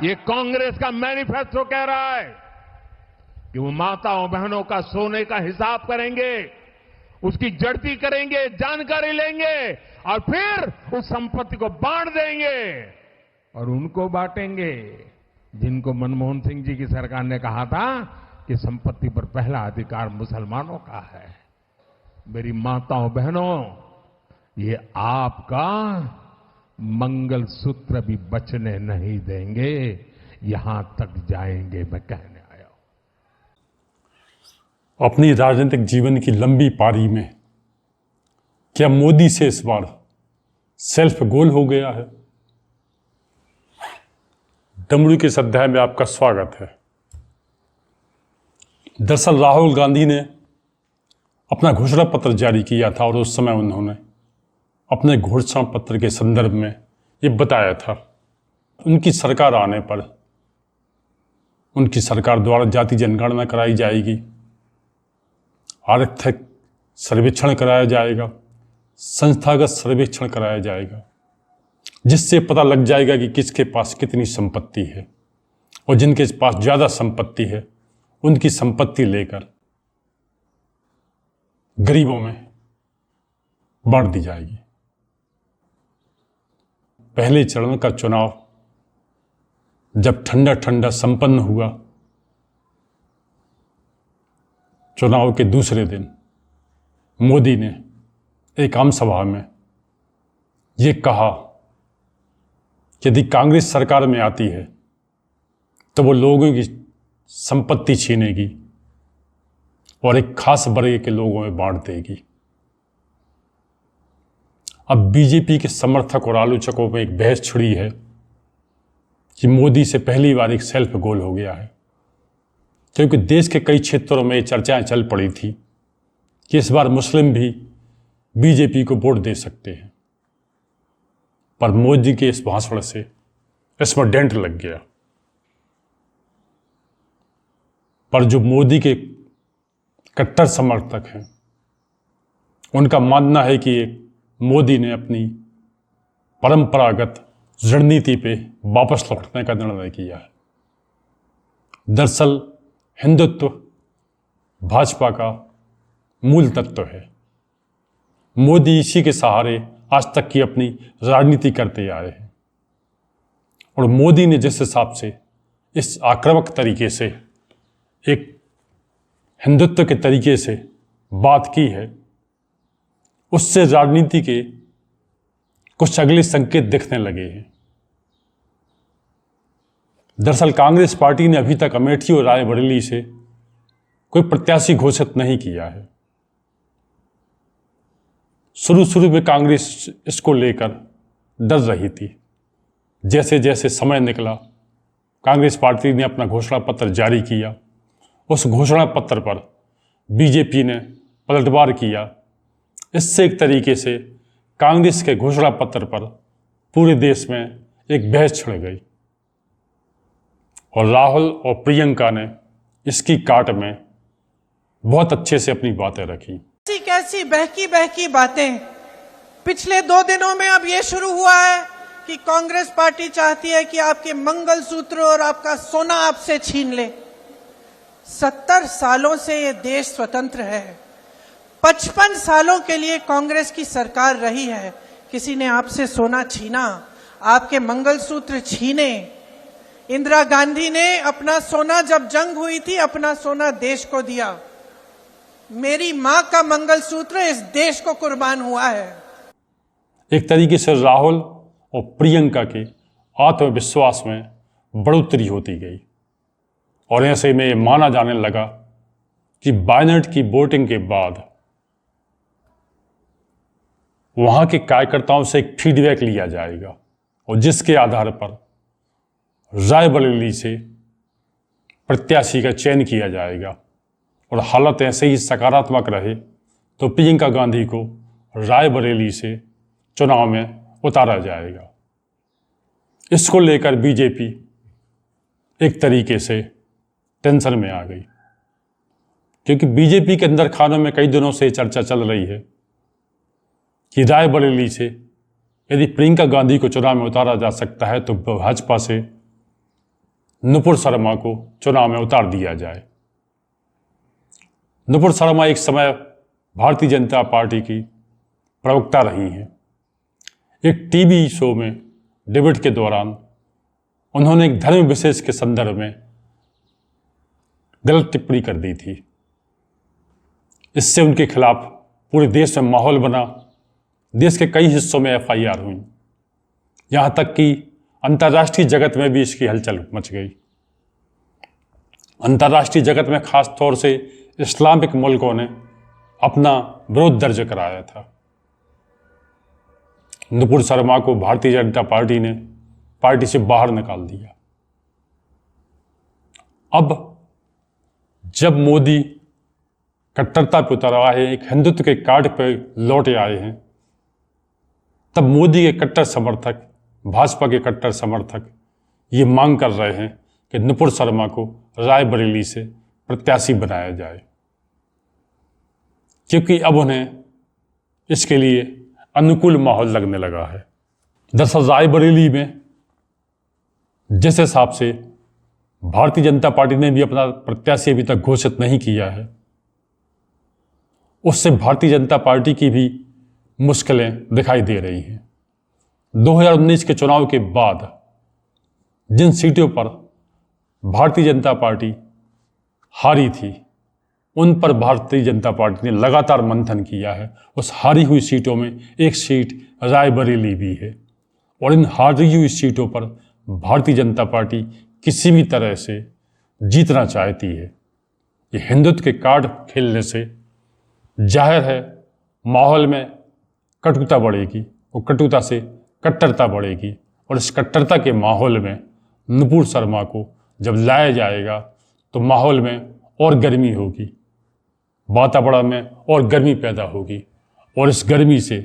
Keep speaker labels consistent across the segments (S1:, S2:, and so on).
S1: ये कांग्रेस का मैनिफेस्टो कह रहा है कि वो माताओं बहनों का सोने का हिसाब करेंगे, उसकी जड़ती करेंगे, जानकारी लेंगे और फिर उस संपत्ति को बांट देंगे और उनको बांटेंगे जिनको मनमोहन सिंह जी की सरकार ने कहा था कि संपत्ति पर पहला अधिकार मुसलमानों का है। मेरी माताओं बहनों, ये आपका मंगलसूत्र भी बचने नहीं देंगे, यहां तक जाएंगे, मैं कहने आया हूं।
S2: अपनी राजनीतिक जीवन की लंबी पारी में क्या मोदी से इस बार सेल्फ गोल हो गया है? डमरू के इस अध्याय में आपका स्वागत है। दरअसल राहुल गांधी ने अपना घोषणा पत्र जारी किया था और उस समय उन्होंने अपने घोषणा पत्र के संदर्भ में ये बताया था उनकी सरकार आने पर उनकी सरकार द्वारा जाति जनगणना कराई जाएगी, आर्थिक सर्वेक्षण कराया जाएगा, संस्थागत सर्वेक्षण कराया जाएगा, जिससे पता लग जाएगा कि किसके पास कितनी संपत्ति है और जिनके पास ज़्यादा संपत्ति है उनकी संपत्ति लेकर गरीबों में बांट दी जाएगी। पहले चरण का चुनाव जब ठंडा ठंडा संपन्न हुआ, चुनाव के दूसरे दिन मोदी ने एक आम सभा में ये कहा कि यदि कांग्रेस सरकार में आती है तो वो लोगों की संपत्ति छीनेगी और एक खास वर्ग के लोगों में बांट देगी। अब बीजेपी के समर्थक और आलोचकों में एक बहस छिड़ी है कि मोदी से पहली बार एक सेल्फ गोल हो गया है, क्योंकि देश के कई क्षेत्रों में ये चर्चाएं चल पड़ी थी कि इस बार मुस्लिम भी बीजेपी को वोट दे सकते हैं, पर मोदी के इस भाषण से इसमें डेंट लग गया। पर जो मोदी के कट्टर समर्थक हैं उनका मानना है कि मोदी ने अपनी परंपरागत रणनीति पे वापस लौटने का निर्णय किया है। दरअसल हिंदुत्व भाजपा का मूल तत्व है। मोदी इसी के सहारे आज तक की अपनी राजनीति करते आए हैं और मोदी ने जिस हिसाब से इस आक्रामक तरीके से एक हिंदुत्व के तरीके से बात की है, उससे राजनीति के कुछ अगले संकेत दिखने लगे हैं। दरअसल कांग्रेस पार्टी ने अभी तक अमेठी और रायबरेली से कोई प्रत्याशी घोषित नहीं किया है। शुरू में कांग्रेस इसको लेकर डर रही थी। जैसे जैसे समय निकला, कांग्रेस पार्टी ने अपना घोषणा पत्र जारी किया। उस घोषणा पत्र पर बीजेपी ने पलटवार किया। इससे एक तरीके से कांग्रेस के घोषणा पत्र पर पूरे देश में एक बहस छिड़ गई और राहुल और प्रियंका ने इसकी काट में बहुत अच्छे से अपनी बातें रखी।
S3: कैसी बहकी बहकी बातें पिछले 2 दिनों में अब ये शुरू हुआ है कि कांग्रेस पार्टी चाहती है कि आपके मंगलसूत्र और आपका सोना आपसे छीन ले। 70 सालों से ये देश स्वतंत्र है। 55 सालों के लिए कांग्रेस की सरकार रही है। किसी ने आपसे सोना छीना, आपके मंगलसूत्र छीने। इंदिरा गांधी ने अपना सोना, जब जंग हुई थी, अपना सोना देश को दिया। मेरी मां का मंगलसूत्र इस देश को कुर्बान हुआ है।
S2: एक तरीके से राहुल और प्रियंका के आत्मविश्वास में बढ़ोतरी होती गई और ऐसे में ये माना जाने लगा कि बायनेट की वोटिंग के बाद वहां के कार्यकर्ताओं से एक फीडबैक लिया जाएगा और जिसके आधार पर रायबरेली से प्रत्याशी का चयन किया जाएगा और हालत ऐसे ही सकारात्मक रहे तो प्रियंका गांधी को रायबरेली से चुनाव में उतारा जाएगा। इसको लेकर बीजेपी एक तरीके से टेंशन में आ गई, क्योंकि बीजेपी के अंदर खानों में कई दिनों से चर्चा चल रही है कि रायबरेली से यदि प्रियंका गांधी को चुनाव में उतारा जा सकता है तो भाजपा से नुपुर शर्मा को चुनाव में उतार दिया जाए। नुपुर शर्मा एक समय भारतीय जनता पार्टी की प्रवक्ता रही हैं। एक टीवी शो में डिबेट के दौरान उन्होंने एक धर्म विशेष के संदर्भ में गलत टिप्पणी कर दी थी। इससे उनके खिलाफ पूरे देश में माहौल बना। देश के कई हिस्सों में FIR हुई, यहाँ तक कि अंतर्राष्ट्रीय जगत में भी इसकी हलचल मच गई। अंतर्राष्ट्रीय जगत में खास तौर से इस्लामिक मुल्कों ने अपना विरोध दर्ज कराया था। नुपुर शर्मा को भारतीय जनता पार्टी ने पार्टी से बाहर निकाल दिया। अब जब मोदी कट्टरता पर उतर आए, एक हिंदुत्व के कार्ड पर लौटे आए हैं, तब मोदी के कट्टर समर्थक, भाजपा के कट्टर समर्थक ये मांग कर रहे हैं कि नुपुर शर्मा को रायबरेली से प्रत्याशी बनाया जाए, क्योंकि अब उन्हें इसके लिए अनुकूल माहौल लगने लगा है। दरअसल रायबरेली में जिस हिसाब से भारतीय जनता पार्टी ने भी अपना प्रत्याशी अभी तक घोषित नहीं किया है, उससे भारतीय जनता पार्टी की भी मुश्किलें दिखाई दे रही हैं। 2019 के चुनाव के बाद जिन सीटों पर भारतीय जनता पार्टी हारी थी, उन पर भारतीय जनता पार्टी ने लगातार मंथन किया है। उस हारी हुई सीटों में एक सीट रायबरेली भी है, और इन हारी हुई सीटों पर भारतीय जनता पार्टी किसी भी तरह से जीतना चाहती है। ये हिंदुत्व के कार्ड खेलने से जाहिर है माहौल में कटुता बढ़ेगी, और कटुता से कट्टरता बढ़ेगी, और इस कट्टरता के माहौल में नुपुर शर्मा को जब लाया जाएगा तो माहौल में और गर्मी होगी, वातावरण में और गर्मी पैदा होगी, और इस गर्मी से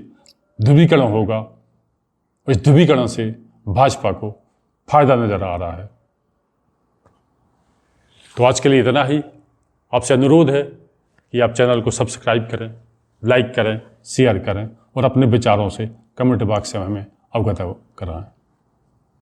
S2: ध्रुवीकरण होगा। इस ध्रुवीकरण से भाजपा को फायदा नजर आ रहा है। तो आज के लिए इतना ही। आपसे अनुरोध है कि आप चैनल को सब्सक्राइब करें, लाइक करें, शेयर करें, और अपने विचारों से कमेंट बॉक्स में हमें अवगत कराएं।